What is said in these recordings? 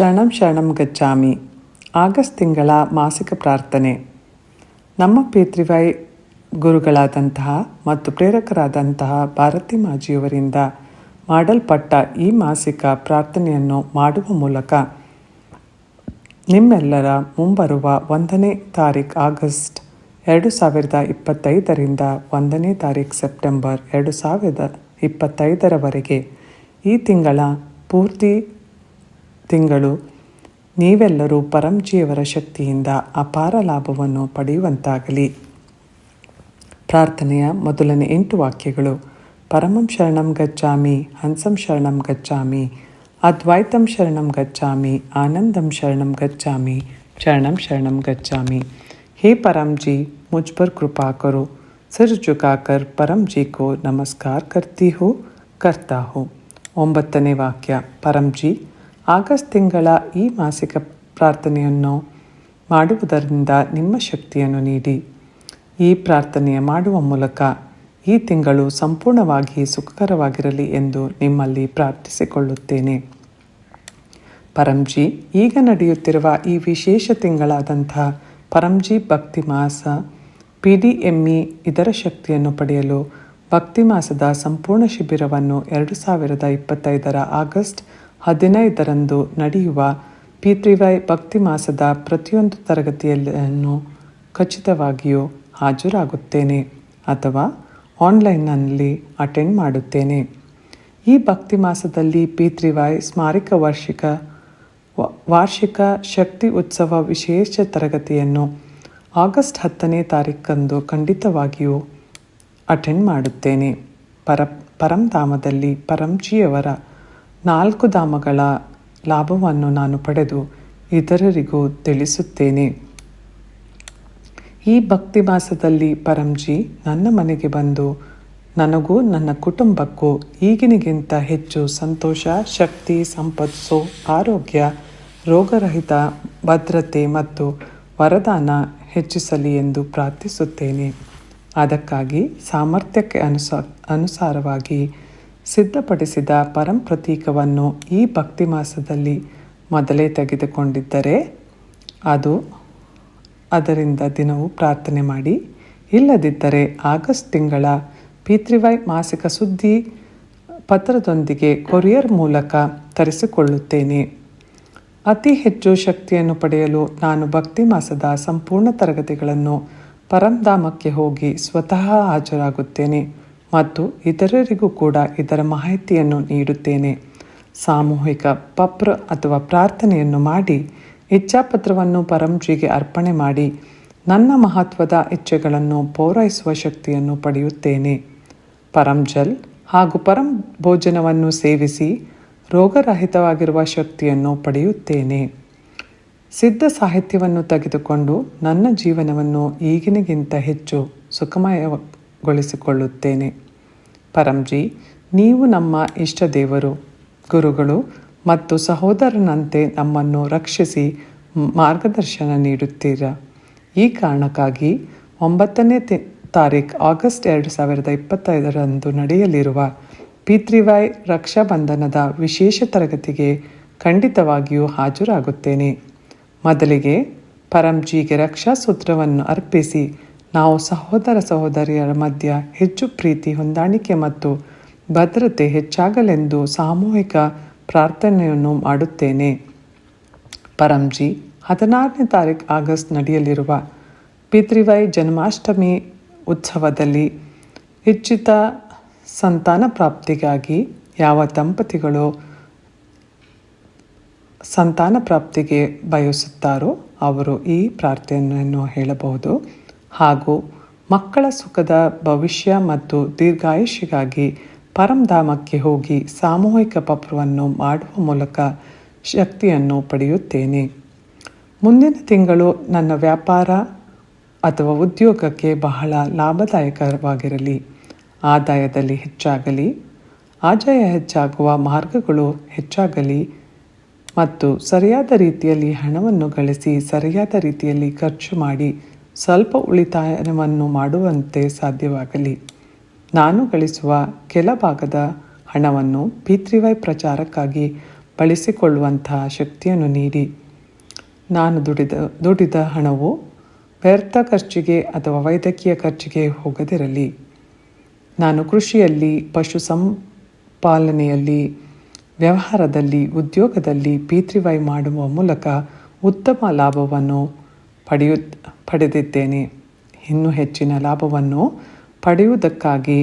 ಶರಣಂ ಶರಣಂ ಗಚ್ಚಾಮಿ. ಆಗಸ್ಟ್ ತಿಂಗಳ ಮಾಸಿಕ ಪ್ರಾರ್ಥನೆ. ನಮ್ಮ ಪಿತೃವೈ ಗುರುಗಳಾದಂತಹ ಮತ್ತು ಪ್ರೇರಕರಾದಂತಹ ಭಾರತಿ ಮಾಜಿಯವರಿಂದ ಮಾಡಲ್ಪಟ್ಟ ಈ ಮಾಸಿಕ ಪ್ರಾರ್ಥನೆಯನ್ನು ಮಾಡುವ ಮೂಲಕ ನಿಮ್ಮೆಲ್ಲರ ಮುಂಬರುವ 1ನೇ ತಾರೀಕು ಆಗಸ್ಟ್ 2025ರಿಂದ 1ನೇ ತಾರೀಕು ಸೆಪ್ಟೆಂಬರ್ 2025ರವರೆಗೆ ಈ ತಿಂಗಳ ಪೂರ್ತಿ ತಿಂಗಳು ನೀವೆಲ್ಲರೂ ಪರಂಜಿಯವರ ಶಕ್ತಿಯಿಂದ ಅಪಾರ ಲಾಭವನ್ನು ಪಡೆಯುವಂತಾಗಲಿ. ಪ್ರಾರ್ಥನೆಯ ಮೊದಲನೇ 8 ವಾಕ್ಯಗಳು: ಪರಮಂ ಶರಣಂ ಗಚ್ಚಾಮಿ, ಹಂಸಂ ಶರಣಂ ಗಚ್ಚಾಮಿ, ಅದ್ವೈತಂ ಶರಣಂ ಗಚ್ಚಾಮಿ, ಆನಂದಂ ಶರಣಂ ಗಚ್ಚಾಮಿ, ಶರಣಂ ಶರಣಂ गच्चामी। हे परम जी, मुझ पर कृपा करो। सिर झुकाकर परम जी को नमस्कार करती हूँ, करता हूँ। 9ನೇ ವಾಕ್ಯ: ಪರಂ ಜಿ, ಆಗಸ್ಟ್ ತಿಂಗಳ ಈ ಮಾಸಿಕ ಪ್ರಾರ್ಥನೆಯನ್ನು ಮಾಡುವುದರಿಂದ ನಿಮ್ಮ ಶಕ್ತಿಯನ್ನು ನೀಡಿ. ಈ ಪ್ರಾರ್ಥನೆಯ ಮಾಡುವ ಮೂಲಕ ಈ ತಿಂಗಳು ಸಂಪೂರ್ಣವಾಗಿ ಸುಖಕರವಾಗಿರಲಿ ಎಂದು ನಿಮ್ಮಲ್ಲಿ ಪ್ರಾರ್ಥಿಸಿಕೊಳ್ಳುತ್ತೇನೆ. ಪರಂಜಿ, ಈಗ ನಡೆಯುತ್ತಿರುವ ಈ ವಿಶೇಷ ತಿಂಗಳಾದಂಥ ಪರಂಜಿ ಭಕ್ತಿ ಮಾಸ PDME ಇದರ ಶಕ್ತಿಯನ್ನು ಪಡೆಯಲು ಭಕ್ತಿ ಮಾಸದ ಸಂಪೂರ್ಣ ಶಿಬಿರವನ್ನು 2025ರ ಆಗಸ್ಟ್ 15ರಂದು ನಡೆಯುವ ಪಿತೃವೈ ಭಕ್ತಿ ಮಾಸದ ಪ್ರತಿಯೊಂದು ತರಗತಿಯನ್ನು ಖಚಿತವಾಗಿಯೂ ಹಾಜರಾಗುತ್ತೇನೆ ಅಥವಾ ಆನ್ಲೈನ್ನಲ್ಲಿ ಅಟೆಂಡ್ ಮಾಡುತ್ತೇನೆ. ಈ ಭಕ್ತಿ ಮಾಸದಲ್ಲಿ ಪಿತೃವೈ ಸ್ಮಾರಕ ವಾರ್ಷಿಕ ಶಕ್ತಿ ಉತ್ಸವ ವಿಶೇಷ ತರಗತಿಯನ್ನು ಆಗಸ್ಟ್ 10ನೇ ತಾರೀಕಂದು ಖಂಡಿತವಾಗಿಯೂ ಅಟೆಂಡ್ ಮಾಡುತ್ತೇನೆ. ಪರಂಧಾಮದಲ್ಲಿ ಪರಂಜಿಯವರ 4 ಧಾಮಗಳ ಲಾಭವನ್ನು ನಾನು ಪಡೆದು ಇತರರಿಗೂ ತಿಳಿಸುತ್ತೇನೆ. ಈ ಭಕ್ತಿ ಮಾಸದಲ್ಲಿ ಪರಂಜಿ ನನ್ನ ಮನೆಗೆ ಬಂದು ನನಗೂ ನನ್ನ ಕುಟುಂಬಕ್ಕೂ ಈಗಿನಿಗಿಂತ ಹೆಚ್ಚು ಸಂತೋಷ, ಶಕ್ತಿ, ಸಂಪತ್ತು, ಆರೋಗ್ಯ, ರೋಗರಹಿತ, ಭದ್ರತೆ ಮತ್ತು ವರದಾನ ಹೆಚ್ಚಿಸಲಿ ಎಂದು ಪ್ರಾರ್ಥಿಸುತ್ತೇನೆ. ಅದಕ್ಕಾಗಿ ಸಾಮರ್ಥ್ಯಕ್ಕೆ ಅನುಸಾರವಾಗಿ ಸಿದ್ಧಪಡಿಸಿದ ಪರಂ ಪ್ರತೀಕವನ್ನು ಈ ಭಕ್ತಿ ಮಾಸದಲ್ಲಿ ಮೊದಲೇ ತೆಗೆದುಕೊಂಡಿದ್ದರೆ ಅದರಿಂದ ದಿನವೂ ಪ್ರಾರ್ಥನೆ ಮಾಡಿ. ಇಲ್ಲದಿದ್ದರೆ ಆಗಸ್ಟ್ ತಿಂಗಳ ಪಿತೃವೈ ಮಾಸಿಕ ಸುದ್ದಿ ಪತ್ರದೊಂದಿಗೆ ಕೊರಿಯರ್ ಮೂಲಕ ತರಿಸಿಕೊಳ್ಳುತ್ತೇನೆ. ಅತಿ ಹೆಚ್ಚು ಶಕ್ತಿಯನ್ನು ಪಡೆಯಲು ನಾನು ಭಕ್ತಿ ಮಾಸದ ಸಂಪೂರ್ಣ ತರಗತಿಗಳನ್ನು ಪರಂಧಾಮಕ್ಕೆ ಹೋಗಿ ಸ್ವತಃ ಹಾಜರಾಗುತ್ತೇನೆ ಮತ್ತು ಇತರರಿಗೂ ಕೂಡ ಇದರ ಮಾಹಿತಿಯನ್ನು ನೀಡುತ್ತೇನೆ. ಸಾಮೂಹಿಕ ಪತ್ರ ಅಥವಾ ಪ್ರಾರ್ಥನೆಯನ್ನು ಮಾಡಿ ಇಚ್ಛಾಪತ್ರವನ್ನು ಪರಂಜಿಗೆ ಅರ್ಪಣೆ ಮಾಡಿ ನನ್ನ ಮಹತ್ವದ ಇಚ್ಛೆಗಳನ್ನು ಪೂರೈಸುವ ಶಕ್ತಿಯನ್ನು ಪಡೆಯುತ್ತೇನೆ. ಪರಂಜಲ್ ಹಾಗೂ ಪರಂ ಭೋಜನವನ್ನು ಸೇವಿಸಿ ರೋಗರಹಿತವಾಗಿರುವ ಶಕ್ತಿಯನ್ನು ಪಡೆಯುತ್ತೇನೆ. ಸಿದ್ಧ ಸಾಹಿತ್ಯವನ್ನು ತೆಗೆದುಕೊಂಡು ನನ್ನ ಜೀವನವನ್ನು ಈಗಿನಿಗಿಂತ ಹೆಚ್ಚು ಸುಖಮಯಗೊಳಿಸಿಕೊಳ್ಳುತ್ತೇನೆ. ಪರಂಜಿ, ನೀವು ನಮ್ಮ ಇಷ್ಟ ದೇವರು, ಗುರುಗಳು ಮತ್ತು ಸಹೋದರನಂತೆ ನಮ್ಮನ್ನು ರಕ್ಷಿಸಿ ಮಾರ್ಗದರ್ಶನ ನೀಡುತ್ತೀರಾ. ಈ ಕಾರಣಕ್ಕಾಗಿ 9ನೇ ತಾರೀಕು ಆಗಸ್ಟ್ 2025ರಂದು ನಡೆಯಲಿರುವ ಪಿತೃವೈ ರಕ್ಷಾಬಂಧನದ ವಿಶೇಷ ತರಗತಿಗೆ ಖಂಡಿತವಾಗಿಯೂ ಹಾಜರಾಗುತ್ತೇನೆ. ಮೊದಲಿಗೆ ಪರಂಜಿಗೆ ರಕ್ಷಾ ಸೂತ್ರವನ್ನು ಅರ್ಪಿಸಿ ನಾವು ಸಹೋದರ ಸಹೋದರಿಯರ ಮಧ್ಯ ಹೆಚ್ಚು ಪ್ರೀತಿ, ಹೊಂದಾಣಿಕೆ ಮತ್ತು ಭದ್ರತೆ ಹೆಚ್ಚಾಗಲೆಂದು ಸಾಮೂಹಿಕ ಪ್ರಾರ್ಥನೆಯನ್ನು ಮಾಡುತ್ತೇನೆ. ಪರಂಜಿ, 16ನೇ ತಾರೀಕು ಆಗಸ್ಟ್ ನಡೆಯಲಿರುವ ಪಿತೃವೈ ಜನ್ಮಾಷ್ಟಮಿ ಉತ್ಸವದಲ್ಲಿ ಇಚ್ಛಿತ ಸಂತಾನ ಪ್ರಾಪ್ತಿಗಾಗಿ ಯಾವ ದಂಪತಿಗಳು ಸಂತಾನ ಪ್ರಾಪ್ತಿಗೆ ಬಯಸುತ್ತಾರೋ ಅವರು ಈ ಪ್ರಾರ್ಥನೆಯನ್ನು ಹೇಳಬಹುದು. ಹಾಗೂ ಮಕ್ಕಳ ಸುಖದ ಭವಿಷ್ಯ ಮತ್ತು ದೀರ್ಘಾಯುಷ್ಯಕ್ಕಾಗಿ ಪರಂಧಾಮಕ್ಕೆ ಹೋಗಿ ಸಾಮೂಹಿಕ ಪತ್ರವನ್ನು ಮಾಡುವ ಮೂಲಕ ಶಕ್ತಿಯನ್ನು ಪಡೆಯುತ್ತೇನೆ. ಮುಂದಿನ ತಿಂಗಳು ನನ್ನ ವ್ಯಾಪಾರ ಅಥವಾ ಉದ್ಯೋಗಕ್ಕೆ ಬಹಳ ಲಾಭದಾಯಕವಾಗಿರಲಿ. ಆದಾಯದಲ್ಲಿ ಹೆಚ್ಚಾಗಲಿ, ಆದಾಯ ಹೆಚ್ಚಾಗುವ ಮಾರ್ಗಗಳು ಹೆಚ್ಚಾಗಲಿ ಮತ್ತು ಸರಿಯಾದ ರೀತಿಯಲ್ಲಿ ಹಣವನ್ನು ಗಳಿಸಿ ಸರಿಯಾದ ರೀತಿಯಲ್ಲಿ ಖರ್ಚು ಮಾಡಿ ಸ್ವಲ್ಪ ಉಳಿತಾಯವನ್ನು ಮಾಡುವಂತೆ ಸಾಧ್ಯವಾಗಲಿ. ನಾನು ಗಳಿಸುವ ಕೆಲ ಭಾಗದ ಹಣವನ್ನು ಪಿತೃವೈ ಪ್ರಚಾರಕ್ಕಾಗಿ ಬಳಸಿಕೊಳ್ಳುವಂತಹ ಶಕ್ತಿಯನ್ನು ನೀಡಿ. ನಾನು ದುಡಿದ ಹಣವು ವ್ಯರ್ಥ ಖರ್ಚಿಗೆ ಅಥವಾ ವೈದ್ಯಕೀಯ ಖರ್ಚಿಗೆ ಹೋಗದಿರಲಿ. ನಾನು ಕೃಷಿಯಲ್ಲಿ, ಪಶು ಸಂಪಾಲನೆಯಲ್ಲಿ, ವ್ಯವಹಾರದಲ್ಲಿ, ಉದ್ಯೋಗದಲ್ಲಿ P3Y ಮಾಡುವ ಮೂಲಕ ಉತ್ತಮ ಲಾಭವನ್ನು ಪಡೆದಿದ್ದೇನೆ. ಇನ್ನೂ ಹೆಚ್ಚಿನ ಲಾಭವನ್ನು ಪಡೆಯುವುದಕ್ಕಾಗಿ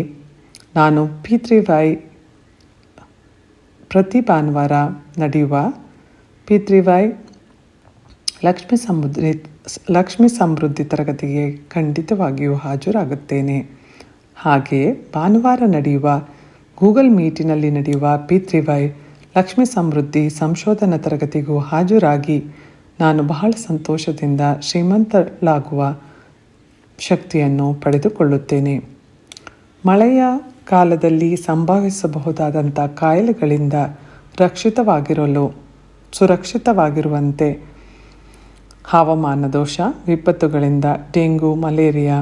ನಾನು P3Y ಪ್ರತಿ ಭಾನುವಾರ ನಡೆಯುವ P3Y ಲಕ್ಷ್ಮಿ ಸಮೃದ್ಧಿ ತರಗತಿಗೆ ಖಂಡಿತವಾಗಿಯೂ ಹಾಜರಾಗುತ್ತೇನೆ. ಹಾಗೆಯೇ ಭಾನುವಾರ ನಡೆಯುವ ಗೂಗಲ್ ಮೀಟಿನಲ್ಲಿ ನಡೆಯುವ P3Y ಲಕ್ಷ್ಮಿ ಸಮೃದ್ಧಿ ಸಂಶೋಧನಾ ತರಗತಿಗೂ ಹಾಜರಾಗಿ ನಾನು ಬಹಳ ಸಂತೋಷದಿಂದ ಶ್ರೀಮಂತಳಾಗುವ ಶಕ್ತಿಯನ್ನು ಪಡೆದುಕೊಳ್ಳುತ್ತೇನೆ. ಮಳೆಯ ಕಾಲದಲ್ಲಿ ಸಂಭವಿಸಬಹುದಾದಂಥ ಕಾಯಿಲೆಗಳಿಂದ ಸುರಕ್ಷಿತವಾಗಿರುವಂತೆ ಹವಾಮಾನ ದೋಷ, ವಿಪತ್ತುಗಳಿಂದ dengue, malaria,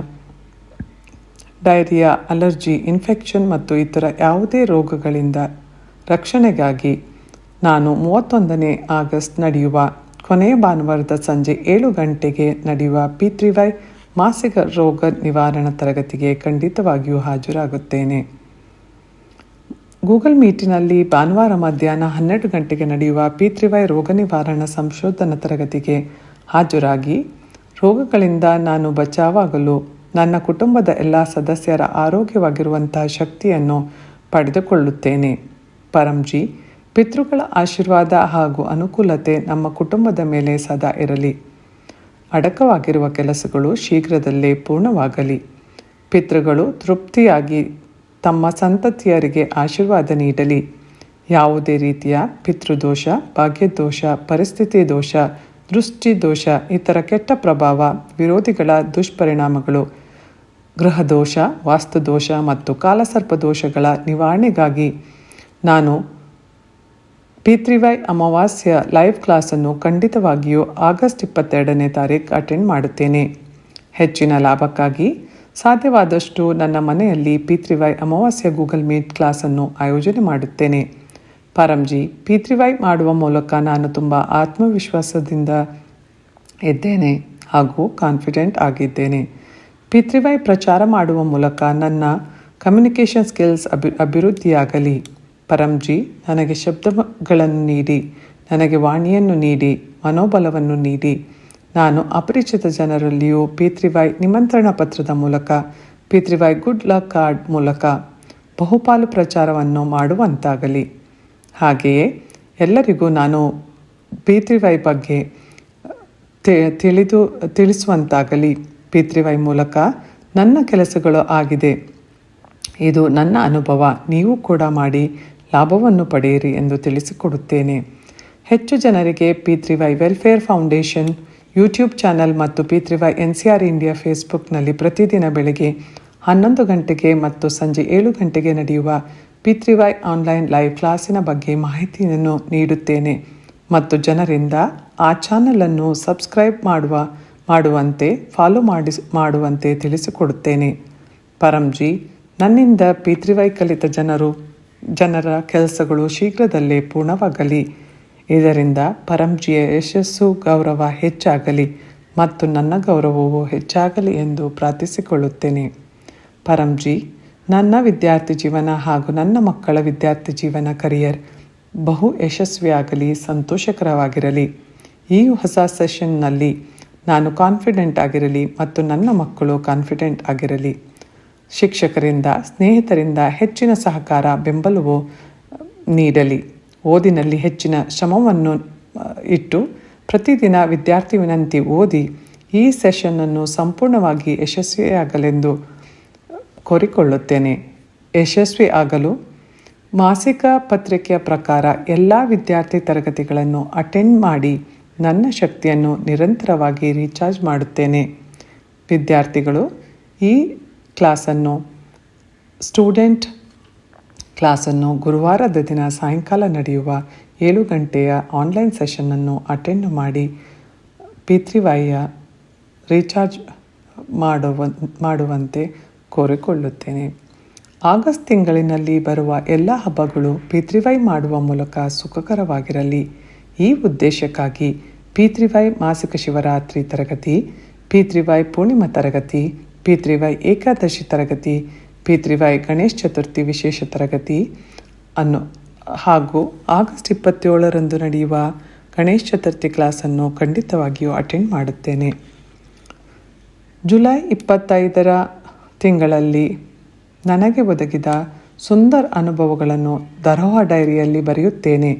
diarrhoea, allergy, infection ಮತ್ತು ಇತರ ಯಾವುದೇ ರೋಗಗಳಿಂದ ರಕ್ಷಣೆಗಾಗಿ ನಾನು 31ನೇ ಆಗಸ್ಟ್ ನಡೆಯುವ ಕೊನೆಯ ಭಾನುವಾರದ ಸಂಜೆ 7 ಗಂಟೆಗೆ ನಡೆಯುವ P3Y ಮಾಸಿಕ ರೋಗ ನಿವಾರಣಾ ತರಗತಿಗೆ ಖಂಡಿತವಾಗಿಯೂ ಹಾಜರಾಗುತ್ತೇನೆ. ಗೂಗಲ್ ಮೀಟಿನಲ್ಲಿ ಭಾನುವಾರ ಮಧ್ಯಾಹ್ನ 12 ಗಂಟೆಗೆ ನಡೆಯುವ P3Y ರೋಗ ನಿವಾರಣಾ ಸಂಶೋಧನಾ ತರಗತಿಗೆ ಹಾಜರಾಗಿ ರೋಗಗಳಿಂದ ನಾನು ಬಚಾವಾಗಲು, ನನ್ನ ಕುಟುಂಬದ ಎಲ್ಲ ಸದಸ್ಯರ ಆರೋಗ್ಯವಾಗಿರುವಂತಹ ಶಕ್ತಿಯನ್ನು ಪಡೆದುಕೊಳ್ಳುತ್ತೇನೆ. ಪರಂಜಿ, ಪಿತೃಗಳ ಆಶೀರ್ವಾದ ಹಾಗೂ ಅನುಕೂಲತೆ ನಮ್ಮ ಕುಟುಂಬದ ಮೇಲೆ ಸದಾ ಇರಲಿ. ಅಡಕವಾಗಿರುವ ಕೆಲಸಗಳು ಶೀಘ್ರದಲ್ಲೇ ಪೂರ್ಣವಾಗಲಿ. ಪಿತೃಗಳು ತೃಪ್ತಿಯಾಗಿ ತಮ್ಮ ಸಂತತಿಯರಿಗೆ ಆಶೀರ್ವಾದ ನೀಡಲಿ. ಯಾವುದೇ ರೀತಿಯ ಪಿತೃದೋಷ, ಭಾಗ್ಯದೋಷ, ಪರಿಸ್ಥಿತಿ ದೋಷ, ದೃಷ್ಟಿ ದೋಷ, ಇತರ ಕೆಟ್ಟ ಪ್ರಭಾವ, ವಿರೋಧಿಗಳ ದುಷ್ಪರಿಣಾಮಗಳು, ಗೃಹದೋಷ, ವಾಸ್ತುದೋಷ ಮತ್ತು ಕಾಲಸರ್ಪ ದೋಷಗಳ ನಿವಾರಣೆಗಾಗಿ ನಾನು P3Y ಅಮಾವಾಸ್ಯ ಲೈವ್ ಕ್ಲಾಸನ್ನು ಖಂಡಿತವಾಗಿಯೂ ಆಗಸ್ಟ್ 22ನೇ ತಾರೀಕು ಅಟೆಂಡ್ ಮಾಡುತ್ತೇನೆ. ಹೆಚ್ಚಿನ ಲಾಭಕ್ಕಾಗಿ ಸಾಧ್ಯವಾದಷ್ಟು ನನ್ನ ಮನೆಯಲ್ಲಿ P3Y ಅಮಾವಾಸ್ಯ ಗೂಗಲ್ ಮೀಟ್ ಕ್ಲಾಸನ್ನು ಆಯೋಜನೆ ಮಾಡುತ್ತೇನೆ. ಪರಂಜಿ, P3Y ಮಾಡುವ ಮೂಲಕ ನಾನು ತುಂಬ ಆತ್ಮವಿಶ್ವಾಸದಿಂದ ಇದ್ದೇನೆ ಹಾಗೂ ಕಾನ್ಫಿಡೆಂಟ್ ಆಗಿದ್ದೇನೆ. P3Y ಪ್ರಚಾರ ಮಾಡುವ ಮೂಲಕ ನನ್ನ ಕಮ್ಯುನಿಕೇಷನ್ ಸ್ಕಿಲ್ಸ್ ಅಭಿವೃದ್ಧಿಯಾಗಲಿ. ಪರಂಜಿ, ನನಗೆ ಶಬ್ದಗಳನ್ನು ನೀಡಿ, ನನಗೆ ವಾಣಿಯನ್ನು ನೀಡಿ, ಮನೋಬಲವನ್ನು ನೀಡಿ. ನಾನು ಅಪರಿಚಿತ ಜನರಲ್ಲಿಯೂ P3Y ನಿಮಂತ್ರಣ ಪತ್ರದ ಮೂಲಕ, P3Y ಗುಡ್ ಲಕ್ ಕಾರ್ಡ್ ಮೂಲಕ ಬಹುಪಾಲು ಪ್ರಚಾರವನ್ನು ಮಾಡುವಂತಾಗಲಿ. ಹಾಗೆಯೇ ಎಲ್ಲರಿಗೂ ನಾನು P3Y ಬಗ್ಗೆ ತಿಳಿಸುವಂತಾಗಲಿ. P3Y ಮೂಲಕ ನನ್ನ ಕೆಲಸಗಳು ಆಗಿದೆ. ಇದು ನನ್ನ ಅನುಭವ. ನೀವು ಕೂಡ ಮಾಡಿ ಲಾಭವನ್ನು ಪಡೆಯಿರಿ ಎಂದು ತಿಳಿಸಿಕೊಡುತ್ತೇನೆ. ಹೆಚ್ಚು ಜನರಿಗೆ P3Y welfare foundation YouTube channel ಮತ್ತು P3Y NCR ಇಂಡಿಯಾ ಫೇಸ್ಬುಕ್ನಲ್ಲಿ ಪ್ರತಿದಿನ ಬೆಳಗ್ಗೆ 11 ಗಂಟೆಗೆ ಮತ್ತು ಸಂಜೆ 7 ಗಂಟೆಗೆ ನಡೆಯುವ P3Y ಆನ್ಲೈನ್ ಲೈವ್ ಕ್ಲಾಸಿನ ಬಗ್ಗೆ ಮಾಹಿತಿಯನ್ನು ನೀಡುತ್ತೇನೆ ಮತ್ತು ಜನರಿಂದ ಆ ಚಾನಲನ್ನು ಸಬ್ಸ್ಕ್ರೈಬ್ ಮಾಡುವಂತೆ ಫಾಲೋ ಮಾಡುವಂತೆ ತಿಳಿಸಿಕೊಡುತ್ತೇನೆ. ಪರಂಜಿ, ನನ್ನಿಂದ P3Y ಕಲಿತ ಜನರ ಕೆಲಸಗಳು ಶೀಘ್ರದಲ್ಲೇ ಪೂರ್ಣವಾಗಲಿ. ಇದರಿಂದ ಪರಂಜಿಯ ಯಶಸ್ಸು, ಗೌರವ ಹೆಚ್ಚಾಗಲಿ ಮತ್ತು ನನ್ನ ಗೌರವವು ಹೆಚ್ಚಾಗಲಿ ಎಂದು ಪ್ರಾರ್ಥಿಸಿಕೊಳ್ಳುತ್ತೇನೆ. ಪರಂಜಿ, ನನ್ನ ವಿದ್ಯಾರ್ಥಿ ಜೀವನ ಹಾಗೂ ನನ್ನ ಮಕ್ಕಳ ವಿದ್ಯಾರ್ಥಿ ಜೀವನ ಕರಿಯರ್ ಬಹು ಯಶಸ್ವಿಯಾಗಲಿ, ಸಂತೋಷಕರವಾಗಿರಲಿ. ಈ ಹೊಸ ಸೆಷನ್ನಲ್ಲಿ ನಾನು ಕಾನ್ಫಿಡೆಂಟ್ ಆಗಿರಲಿ ಮತ್ತು ನನ್ನ ಮಕ್ಕಳು ಕಾನ್ಫಿಡೆಂಟ್ ಆಗಿರಲಿ. ಶಿಕ್ಷಕರಿಂದ, ಸ್ನೇಹಿತರಿಂದ ಹೆಚ್ಚಿನ ಸಹಕಾರ, ಬೆಂಬಲವು ನೀಡಲಿ. ಓದಿನಲ್ಲಿ ಹೆಚ್ಚಿನ ಶ್ರಮವನ್ನು ಇಟ್ಟು ಪ್ರತಿದಿನ ವಿದ್ಯಾರ್ಥಿ ವಿನಂತಿ ಓದಿ ಈ ಸೆಷನ್ನನ್ನು ಸಂಪೂರ್ಣವಾಗಿ ಯಶಸ್ವಿಯಾಗಲೆಂದು ಕೋರಿಕೊಳ್ಳುತ್ತೇನೆ. ಯಶಸ್ವಿ ಆಗಲು ಮಾಸಿಕ ಪತ್ರಿಕೆಯ ಪ್ರಕಾರ ಎಲ್ಲ ವಿದ್ಯಾರ್ಥಿ ತರಗತಿಗಳನ್ನು ಅಟೆಂಡ್ ಮಾಡಿ ನನ್ನ ಶಕ್ತಿಯನ್ನು ನಿರಂತರವಾಗಿ ರೀಚಾರ್ಜ್ ಮಾಡುತ್ತೇನೆ. ವಿದ್ಯಾರ್ಥಿಗಳು ಈ ಸ್ಟೂಡೆಂಟ್ ಕ್ಲಾಸನ್ನು ಗುರುವಾರದ ದಿನ ಸಾಯಂಕಾಲ ನಡೆಯುವ 7 ಗಂಟೆಯ ಆನ್ಲೈನ್ ಸೆಷನ್ನನ್ನು ಅಟೆಂಡ್ ಮಾಡಿ P3Yಯ ರೀಚಾರ್ಜ್ ಮಾಡುವಂತೆ ಕೋರಿಕೊಳ್ಳುತ್ತೇನೆ. ಆಗಸ್ಟ್ ತಿಂಗಳಿನಲ್ಲಿ ಬರುವ ಎಲ್ಲ ಹಬ್ಬಗಳು ಪಿತೃವೈ ಮಾಡುವ ಮೂಲಕ ಸುಖಕರವಾಗಿರಲಿ. ಈ ಉದ್ದೇಶಕ್ಕಾಗಿ ಪಿತೃವೈ ಮಾಸಿಕ ಶಿವರಾತ್ರಿ ತರಗತಿ, ಪಿತೃವೈ ಪೂರ್ಣಿಮಾ ತರಗತಿ, ಪಿತೃವೈ ಏಕಾದಶಿ ತರಗತಿ, ಪಿತೃವೈ ಗಣೇಶ ಚತುರ್ಥಿ ವಿಶೇಷ ತರಗತಿ ಹಾಗೂ ಆಗಸ್ಟ್ 27ರಂದು ನಡೆಯುವ ಗಣೇಶ ಚತುರ್ಥಿ ಕ್ಲಾಸನ್ನು ಖಂಡಿತವಾಗಿಯೂ ಅಟೆಂಡ್ ಮಾಡುತ್ತೇನೆ. ಜುಲೈ 25ರ ತಿಂಗಳಲ್ಲಿ ನನಗೆ ಒದಗಿದ ಸುಂದರ ಅನುಭವಗಳನ್ನು ದರೋಹಾ ಡೈರಿಯಲ್ಲಿ ಬರೆಯುತ್ತೇನೆ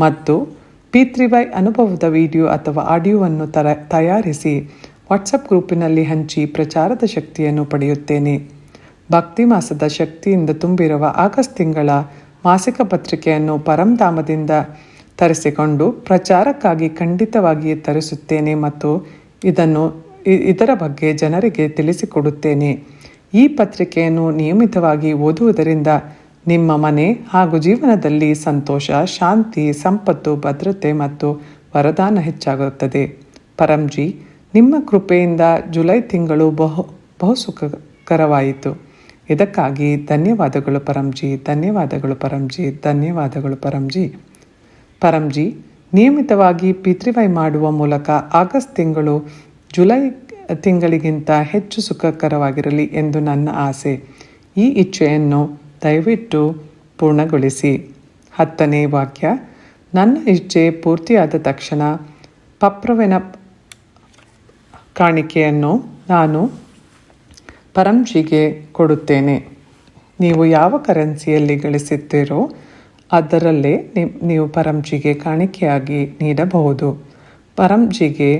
ಮತ್ತು ಪಿತೃವೈ ಅನುಭವದ ವಿಡಿಯೋ ಅಥವಾ ಆಡಿಯೋವನ್ನು ತಯಾರಿಸಿ ವಾಟ್ಸಪ್ ಗ್ರೂಪಿನಲ್ಲಿ ಹಂಚಿ ಪ್ರಚಾರದ ಶಕ್ತಿಯನ್ನು ಪಡೆಯುತ್ತೇನೆ. ಭಕ್ತಿ ಮಾಸದ ಶಕ್ತಿಯಿಂದ ತುಂಬಿರುವ ಆಗಸ್ಟ್ ತಿಂಗಳ ಮಾಸಿಕ ಪತ್ರಿಕೆಯನ್ನು ಪರಂಧಾಮದಿಂದ ತರಿಸಿಕೊಂಡು ಪ್ರಚಾರಕ್ಕಾಗಿ ಖಂಡಿತವಾಗಿಯೇ ತರಿಸುತ್ತೇನೆ ಮತ್ತು ಇದರ ಬಗ್ಗೆ ಜನರಿಗೆ ತಿಳಿಸಿಕೊಡುತ್ತೇನೆ. ಈ ಪತ್ರಿಕೆಯನ್ನು ನಿಯಮಿತವಾಗಿ ಓದುವುದರಿಂದ ನಿಮ್ಮ ಮನೆ ಹಾಗೂ ಜೀವನದಲ್ಲಿ ಸಂತೋಷ, ಶಾಂತಿ, ಸಂಪತ್ತು, ಭದ್ರತೆ ಮತ್ತು ವರದಾನ ಹೆಚ್ಚಾಗುತ್ತದೆ. ಪರಂಜಿ, ನಿಮ್ಮ ಕೃಪೆಯಿಂದ ಜುಲೈ ತಿಂಗಳು ಬಹು ಸುಖಕರವಾಯಿತು. ಇದಕ್ಕಾಗಿ ಧನ್ಯವಾದಗಳು ಪರಂಜಿ, ಧನ್ಯವಾದಗಳು ಪರಂಜಿ, ಧನ್ಯವಾದಗಳು ಪರಂಜಿ. ಪರಂಜಿ, ನಿಯಮಿತವಾಗಿ ಪಿತೃವೈ ಮಾಡುವ ಮೂಲಕ ಆಗಸ್ಟ್ ತಿಂಗಳು ಜುಲೈ ತಿಂಗಳಿಗಿಂತ ಹೆಚ್ಚು ಸುಖಕರವಾಗಿರಲಿ ಎಂದು ನನ್ನ ಆಸೆ. ಈ ಇಚ್ಛೆಯನ್ನು ದಯವಿಟ್ಟು ಪೂರ್ಣಗೊಳಿಸಿ. 10ನೇ ವಾಕ್ಯ. ನನ್ನ ಇಚ್ಛೆ ಪೂರ್ತಿಯಾದ ತಕ್ಷಣ ಪಪ್ರವೆನ ಕಾಣಿಕೆಯನ್ನು ನಾನು ಪರಂಜಿಗೆ ಕೊಡುತ್ತೇನೆ. ನೀವು ಯಾವ ಕರೆನ್ಸಿಯಲ್ಲಿ ಗಳಿಸುತ್ತೀರೋ ಅದರಲ್ಲೇ ನೀವು ಪರಂಜಿಗೆ ಕಾಣಿಕೆಯಾಗಿ ನೀಡಬಹುದು. ಪರಂಜಿಗೆ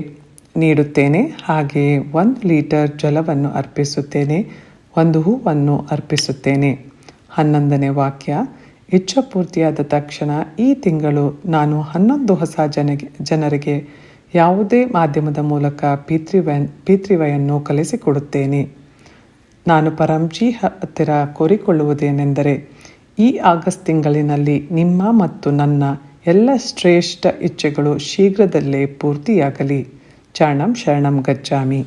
ನೀಡುತ್ತೇನೆ. ಹಾಗೆಯೇ 1 ಲೀಟರ್ ಜಲವನ್ನು ಅರ್ಪಿಸುತ್ತೇನೆ, 1 ಹೂವನ್ನು ಅರ್ಪಿಸುತ್ತೇನೆ. 11ನೇ ವಾಕ್ಯ. ಇಚ್ಛೆ ಪೂರ್ತಿಯಾದ ತಕ್ಷಣ ಈ ತಿಂಗಳು ನಾನು 11 ಹೊಸ ಜನರಿಗೆ ಯಾವುದೇ ಮಾಧ್ಯಮದ ಮೂಲಕ ಪಿತೃವೈಯನ್ನು ಕಲಿಸಿಕೊಡುತ್ತೇನೆ. ನಾನು ಪರಂಜಿ ಹತ್ತಿರ ಕೋರಿಕೊಳ್ಳುವುದೇನೆಂದರೆ ಈ ಆಗಸ್ಟ್ ತಿಂಗಳಿನಲ್ಲಿ ನಿಮ್ಮ ಮತ್ತು ನನ್ನ ಎಲ್ಲ ಶ್ರೇಷ್ಠ ಇಚ್ಛೆಗಳು ಶೀಘ್ರದಲ್ಲೇ ಪೂರ್ತಿಯಾಗಲಿ. ಚರಣಂ ಶರಣಂ ಗಚ್ಚಾಮಿ.